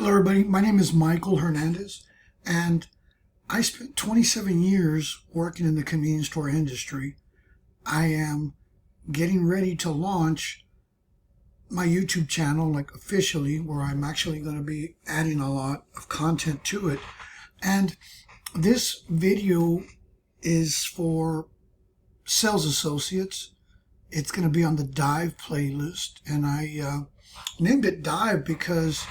Hello, everybody. My name is Michael Hernandez, and I spent 27 years working in the convenience store industry. I am getting ready to launch my YouTube channel, like officially, where I'm actually going to be adding a lot of content to it. And this video is for sales associates. It's going to be on the Dive playlist, and I named it Dive because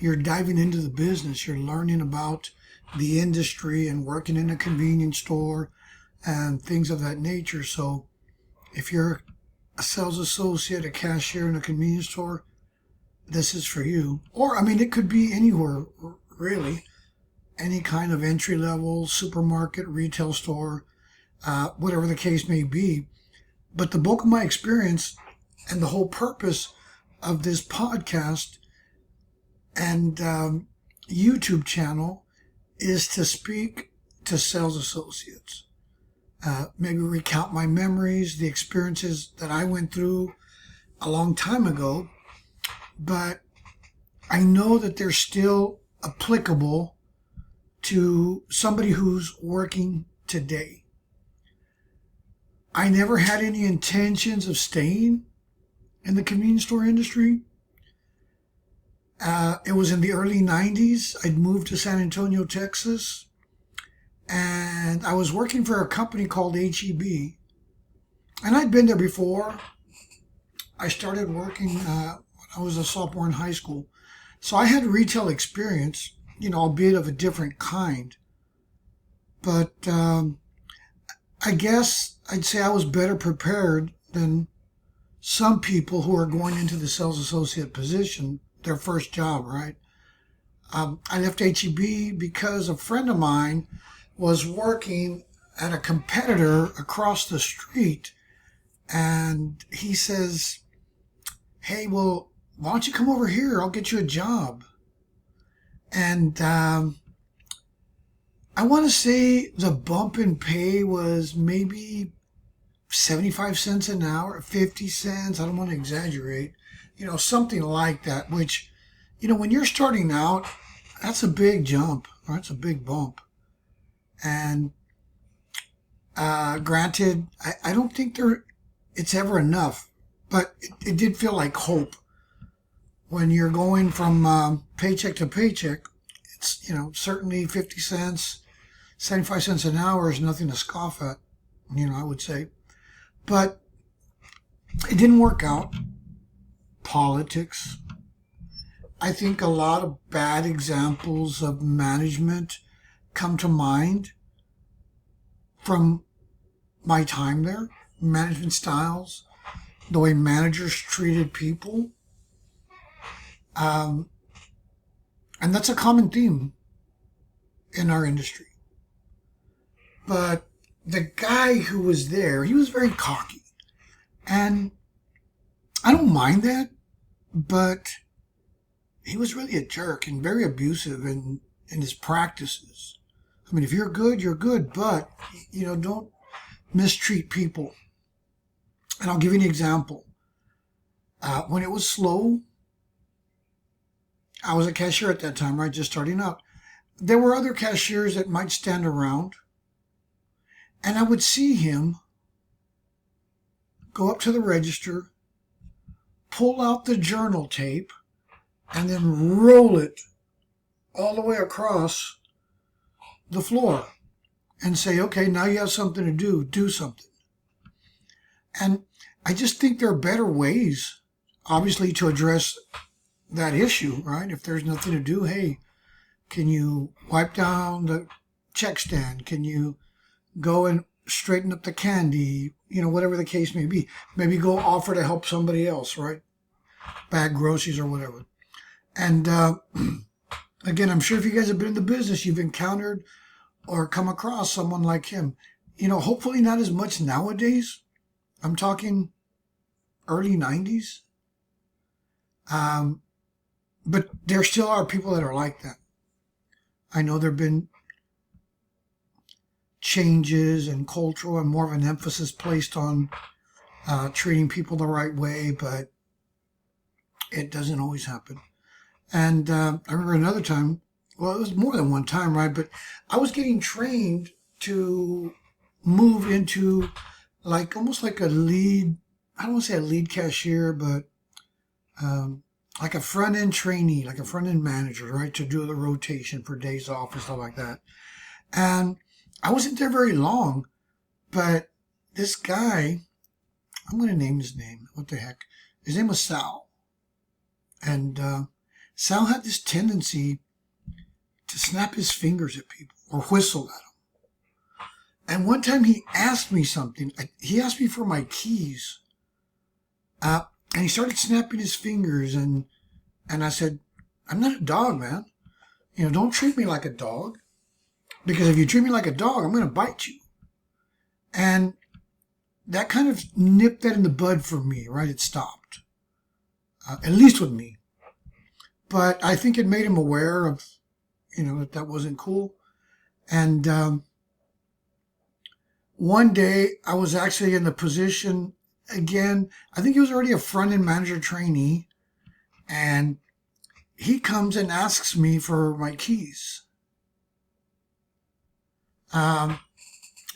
you're diving into the business. You're learning about the industry and working in a convenience store and things of that nature. So if you're a sales associate, a cashier in a convenience store, this is for you. Or, it could be anywhere, really. Any kind of entry-level supermarket, retail store, whatever the case may be. But the bulk of my experience and the whole purpose of this podcast and YouTube channel is to speak to sales associates. Maybe recount my memories, the experiences that I went through a long time ago, but I know that they're still applicable to somebody who's working today. I never had any intentions of staying in the convenience store industry. It was in the early 90s. I'd moved to San Antonio, Texas, and I was working for a company called HEB. And I'd been there before. I started working when I was a sophomore in high school. So I had retail experience, albeit of a different kind. But I guess I'd say I was better prepared than some people who are going into the sales associate position, their first job, right? I left HEB because a friend of mine was working at a competitor across the street, and he says, "Hey, well, why don't you come over here? I'll get you a job." And I want to say the bump in pay was maybe 75 cents an hour, 50 cents. I don't want to exaggerate. Something like that, which, when you're starting out, that's a big jump, right? It's a big bump. And granted, I don't think it's ever enough, but it did feel like hope. When you're going from paycheck to paycheck, it's, certainly 50 cents, 75 cents an hour is nothing to scoff at, I would say. But it didn't work out. Politics. I think a lot of bad examples of management come to mind from my time there. Management styles, the way managers treated people. And that's a common theme in our industry. But the guy who was there, he was very cocky. And I don't mind that, but he was really a jerk and very abusive in his practices. If you're good, you're good, but, don't mistreat people. And I'll give you an example. When it was slow, I was a cashier at that time, right, just starting out. There were other cashiers that might stand around, and I would see him go up to the register, pull out the journal tape, and then roll it all the way across the floor and say, "Okay, now you have something to do something." And I just think there are better ways, obviously, to address that issue, right? If there's nothing to do, hey, can you wipe down the check stand? Can you go and straighten up the candy? Whatever the case may be. Maybe go offer to help somebody else, right? Bag groceries or whatever. And again, I'm sure if you guys have been in the business, you've encountered or come across someone like him. Hopefully not as much nowadays. I'm talking early 90s. But there still are people that are like that. I know there have been changes and cultural and more of an emphasis placed on treating people the right way, but it doesn't always happen. And I remember another time, well, it was more than one time, right? But I was getting trained to move into like almost like a lead, I don't want to say a lead cashier, but um, like a front end trainee, like a front end manager, right? To do the rotation for days off and stuff like that. And I wasn't there very long, but this guy, I'm going to name his name. What the heck? His name was Sal. And Sal had this tendency to snap his fingers at people or whistle at them. And one time he asked me something. He asked me for my keys. And he started snapping his fingers. And I said, I'm not a dog, man. You know, don't treat me like a dog. Because if you treat me like a dog, I'm going to bite you. And that kind of nipped that in the bud for me, right? It stopped. At least with me. But I think it made him aware of, you know, that wasn't cool. And one day I was actually in the position again. I think he was already a front-end manager trainee. And he comes and asks me for my keys.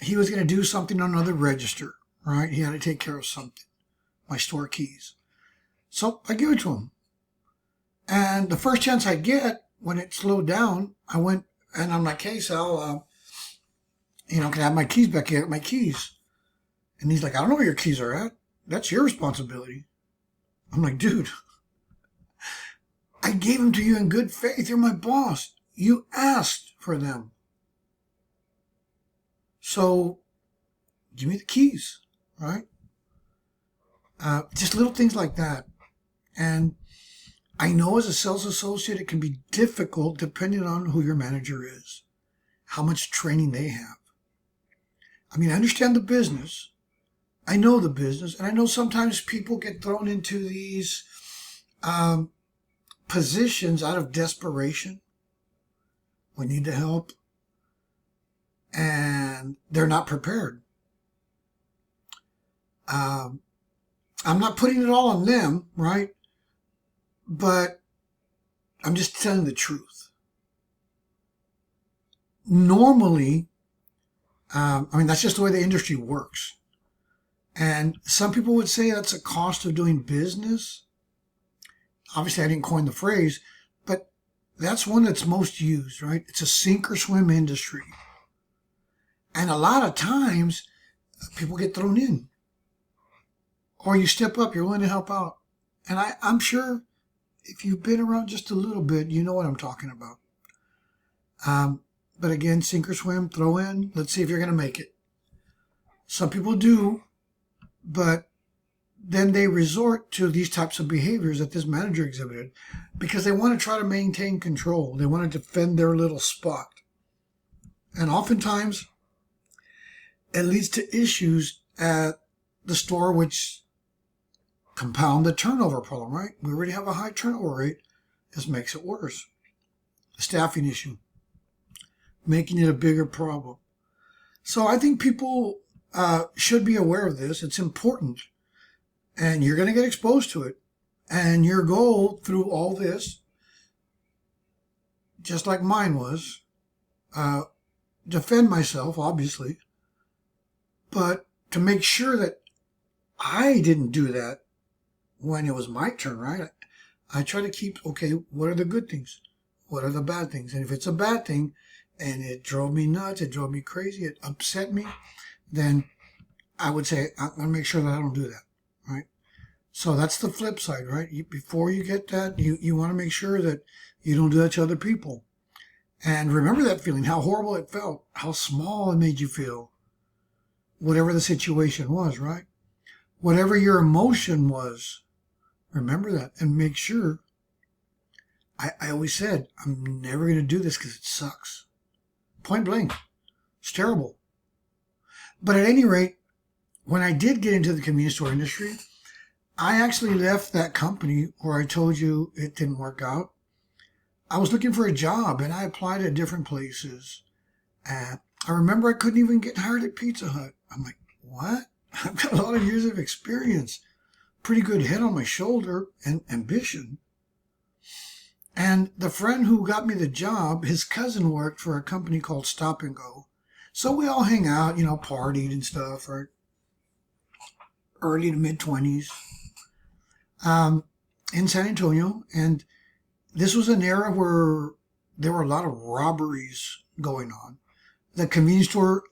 He was going to do something on another register, right? He had to take care of something, my store keys. So I give it to him. And the first chance I get, when it slowed down, I went and I'm like, hey, Sal, you know, can I have my keys back here? My keys. And he's like, I don't know where your keys are at. That's your responsibility. I'm like, dude, I gave them to you in good faith. You're my boss. You asked for them. So give me the keys, right? Just little things like that. And I know as a sales associate, it can be difficult depending on who your manager is, how much training they have. I mean, I understand the business. I know the business. And I know sometimes people get thrown into these positions out of desperation. We need the help. And they're not prepared. I'm not putting it all on them, right? But I'm just telling the truth. Normally, I mean, that's just the way the industry works. And some people would say that's a cost of doing business. Obviously, I didn't coin the phrase, but that's one that's most used, right? It's a sink or swim industry. And a lot of times, people get thrown in. Or you step up, you're willing to help out. And I'm sure if you've been around just a little bit, you know what I'm talking about. But again, sink or swim, throw in. Let's see if you're going to make it. Some people do, but then they resort to these types of behaviors that this manager exhibited because they want to try to maintain control. They want to defend their little spot. And oftentimes, it leads to issues at the store, which compound the turnover problem, right? We already have a high turnover rate. This makes it worse. The staffing issue, making it a bigger problem. So I think people should be aware of this. It's important. And you're going to get exposed to it. And your goal through all this, just like mine was, defend myself, obviously, but to make sure that I didn't do that when it was my turn, right? I try to keep, okay, what are the good things? What are the bad things? And if it's a bad thing and it drove me nuts, it drove me crazy, it upset me, then I would say, I'm going to make sure that I don't do that, right? So that's the flip side, right? Before you get that, you want to make sure that you don't do that to other people. And remember that feeling, how horrible it felt, how small it made you feel, whatever the situation was, right? Whatever your emotion was, remember that and make sure. I always said, I'm never going to do this because it sucks. Point blank. It's terrible. But at any rate, when I did get into the convenience store industry, I actually left that company where I told you it didn't work out. I was looking for a job and I applied at different places. And I remember I couldn't even get hired at Pizza Hut. I'm like, what? I've got a lot of years of experience, pretty good head on my shoulder and ambition. And the friend who got me the job, his cousin worked for a company called Stop and Go. So we all hang out, partied and stuff, right? Early to mid 20s in San Antonio. And this was an era where there were a lot of robberies going on. The convenience store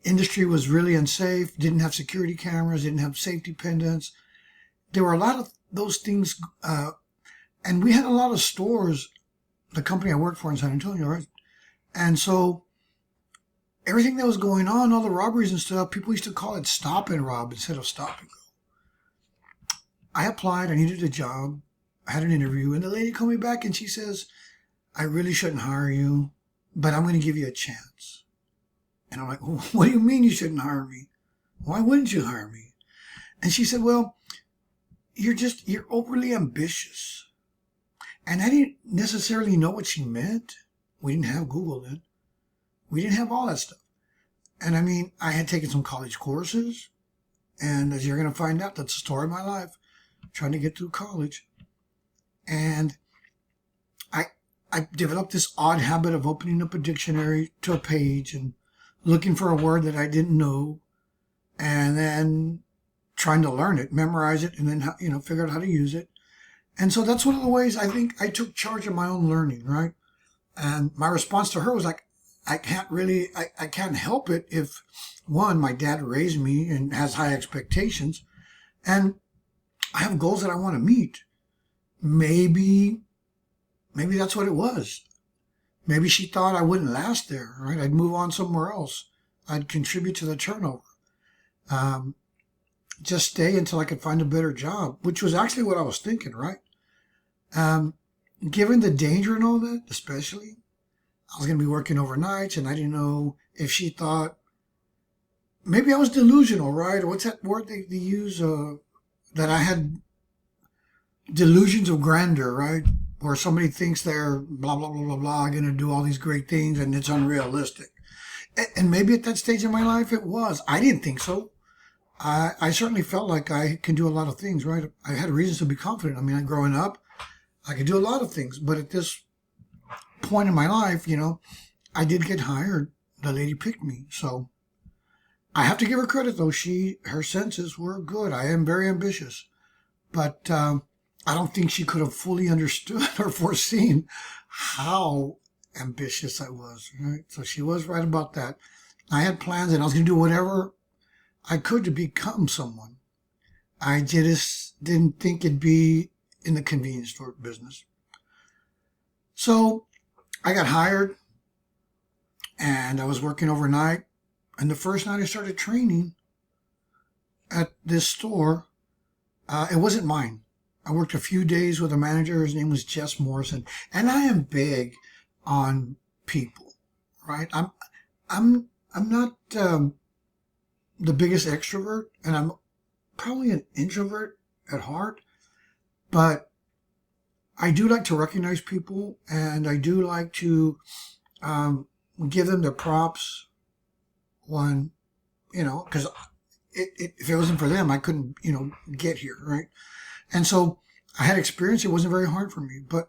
industry was really unsafe, didn't have security cameras, didn't have safety pendants. There were a lot of those things, and we had a lot of stores, the company I worked for in San Antonio, right? And so everything that was going on, all the robberies and stuff, people used to call it stop and rob instead of stop and go. I applied, I needed a job, I had an interview, and the lady called me back and she says, I really shouldn't hire you, but I'm going to give you a chance. And I'm like, what do you mean you shouldn't hire me? Why wouldn't you hire me? And she said, well, you're overly ambitious. And I didn't necessarily know what she meant. We didn't have Google then. We didn't have all that stuff. And I mean, I had taken some college courses. And as you're going to find out, that's the story of my life, trying to get through college. And I developed this odd habit of opening up a dictionary to a page and looking for a word that I didn't know, and then trying to learn it, memorize it, and then figure out how to use it. And so that's one of the ways I think I took charge of my own learning, right? And my response to her was like, I can't help it if, one, my dad raised me and has high expectations, and I have goals that I want to meet. Maybe that's what it was. Maybe she thought I wouldn't last there, right? I'd move on somewhere else. I'd contribute to the turnover. Just stay until I could find a better job, which was actually what I was thinking, right? Given the danger and all that, especially, I was going to be working overnights, and I didn't know if she thought, maybe I was delusional, right? Or what's that word they use? That I had delusions of grandeur, right? Or somebody thinks they're blah, blah, blah, blah, blah, going to do all these great things, and it's unrealistic. And maybe at that stage in my life it was. I didn't think so. I certainly felt like I can do a lot of things, right? I had reasons to be confident. I mean, growing up, I could do a lot of things. But at this point in my life, I did get hired. The lady picked me. So I have to give her credit, though. Her senses were good. I am very ambitious. But I don't think she could have fully understood or foreseen how ambitious I was, right? So she was right about that. I had plans, and I was going to do whatever I could to become someone. I just didn't think it'd be in the convenience store business. So I got hired, and I was working overnight. And the first night I started training at this store, it wasn't mine. I worked a few days with a manager. His name was Jess Morrison, and I am big on people, right? I'm not the biggest extrovert, and I'm probably an introvert at heart, but I do like to recognize people, and I do like to give them their props when, because if it wasn't for them, I couldn't, get here, right? And so I had experience. It wasn't very hard for me. But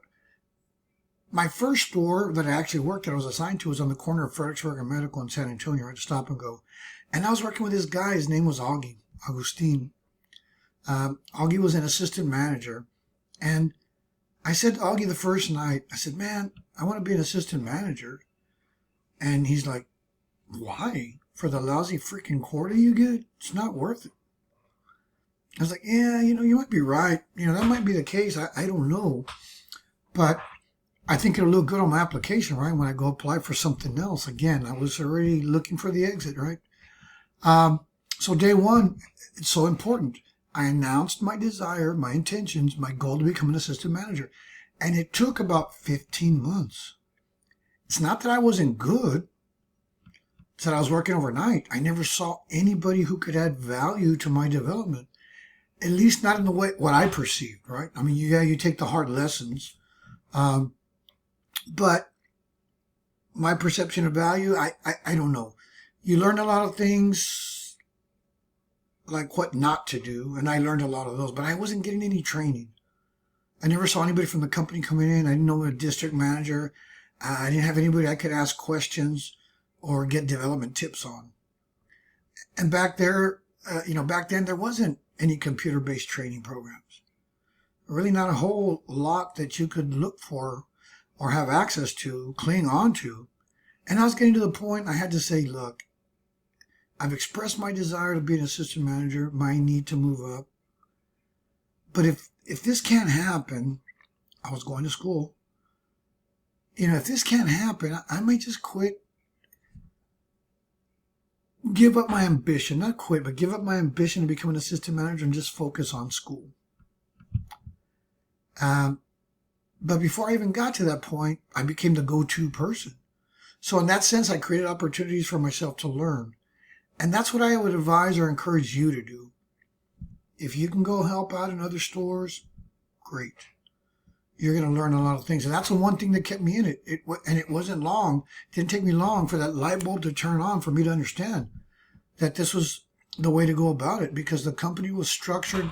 my first store that I actually worked at, I was assigned to, was on the corner of Fredericksburg and Medical in San Antonio, right, to Stop and Go. And I was working with this guy. His name was Augustine. Augie was an assistant manager. And I said to Augie the first night, I said, man, I want to be an assistant manager. And he's like, why? For the lousy freaking quarter you get? It's not worth it. I was like, yeah, you might be right. That might be the case. I don't know. But I think it'll look good on my application, right? When I go apply for something else. Again, I was already looking for the exit, right? So day one, it's so important. I announced my desire, my intentions, my goal to become an assistant manager. And it took about 15 months. It's not that I wasn't good. It's that I was working overnight. I never saw anybody who could add value to my development. At least not in the way what I perceived, right? I mean, you take the hard lessons, but my perception of value, I don't know. You learn a lot of things, like what not to do, and I learned a lot of those, but I wasn't getting any training. I never saw anybody from the company coming in. I didn't know a district manager. I didn't have anybody I could ask questions or get development tips on. And back there, back then there wasn't any computer-based training programs. Really not a whole lot that you could look for or have access to, cling on to. And I was getting to the point I had to say, look, I've expressed my desire to be an assistant manager, my need to move up. But if this can't happen, I was going to school. If this can't happen, I might just quit. Give up my ambition, not quit, but give up my ambition to become an assistant manager and just focus on school. But before I even got to that point, I became the go-to person. So in that sense, I created opportunities for myself to learn. And that's what I would advise or encourage you to do. If you can go help out in other stores, great. You're going to learn a lot of things. And that's the one thing that kept me in it. And it wasn't long. It didn't take me long for that light bulb to turn on for me to understand that this was the way to go about it, because the company was structured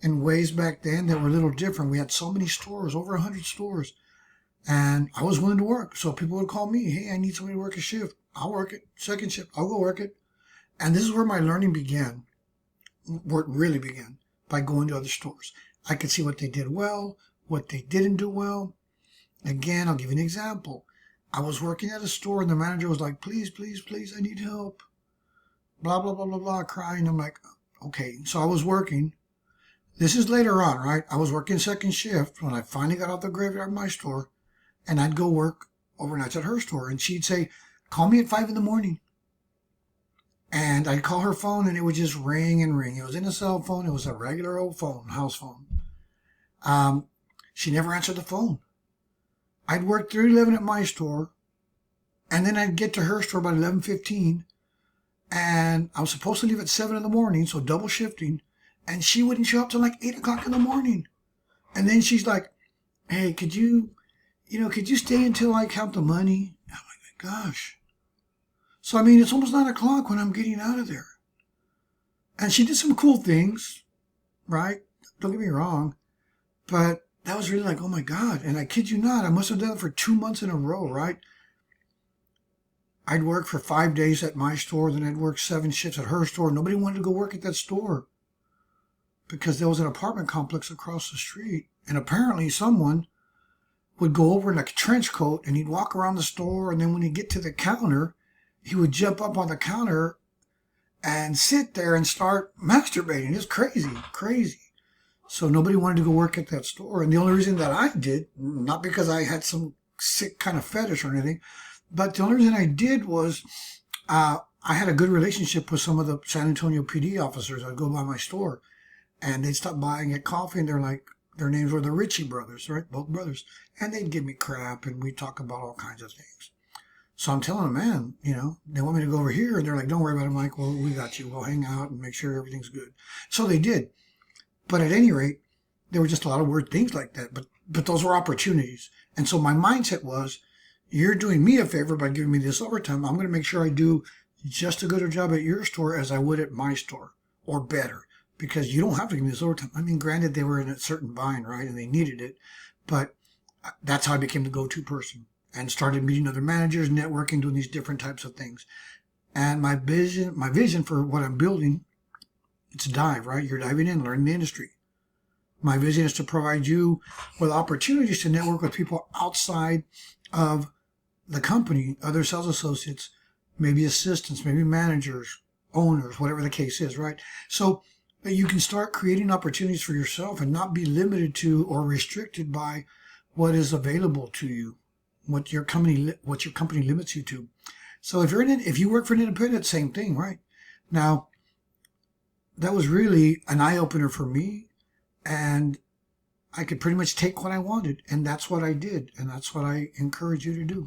in ways back then that were a little different. We had so many stores, over 100 stores, and I was willing to work. So people would call me, hey, I need somebody to work a shift. I'll work it. Second shift, I'll go work it. And this is where my learning began, where it really began, by going to other stores. I could see what they did well, what they didn't do well. Again, I'll give you an example. I was working at a store and the manager was like, please, please, please, I need help. Blah, blah, blah, blah, blah, crying. I'm like, okay. So I was working. This is later on, right? I was working second shift when I finally got out the graveyard of my store, and I'd go work overnights at her store. And she'd say, call me at 5 a.m. And I'd call her phone and it would just ring and ring. It was in a cell phone. It was a regular old phone, house phone. She never answered the phone. I'd work through 11 at my store, and then I'd get to her store about 11:15, and I was supposed to leave at 7 a.m, so double shifting, and she wouldn't show up till like 8 o'clock in the morning. And then she's like, hey, could you stay until I count the money? I'm like, gosh. So, it's almost 9 o'clock when I'm getting out of there. And she did some cool things, right? Don't get me wrong. But that was really like, oh my God. And I kid you not, I must have done it for 2 months in a row, right? I'd work for 5 days at my store, then I'd work 7 shifts at her store. Nobody wanted to go work at that store because there was an apartment complex across the street. And apparently someone would go over in a trench coat and he'd walk around the store. And then when he'd get to the counter, he would jump up on the counter and sit there and start masturbating. It's crazy, crazy. So nobody wanted to go work at that store. And the only reason that I did, not because I had some sick kind of fetish or anything, but the only reason I did was I had a good relationship with some of the San Antonio PD officers. I'd go by my store and they'd stop by and get coffee, and they're like, their names were the Ritchie brothers, right? Both brothers. And they'd give me crap and we'd talk about all kinds of things. So I'm telling them, man, they want me to go over here. And they're like, don't worry about it, Mike. Well, we got you. We'll hang out and make sure everything's good. So they did. But at any rate, there were just a lot of weird things like that. But those were opportunities. And so my mindset was, you're doing me a favor by giving me this overtime. I'm going to make sure I do just as good a job at your store as I would at my store, or better, because you don't have to give me this overtime. Granted, they were in a certain bind, right? And they needed it. But that's how I became the go-to person and started meeting other managers, networking, doing these different types of things. And my vision for what I'm building, it's a dive, right? You're diving in, learning the industry. My vision is to provide you with opportunities to network with people outside of the company, other sales associates, maybe assistants, maybe managers, owners, whatever the case is, right? So that you can start creating opportunities for yourself and not be limited to or restricted by what is available to you, what your company limits you to. So if you work for an independent, same thing, right? Now, that was really an eye-opener for me, and I could pretty much take what I wanted, and that's what I did, and that's what I encourage you to do.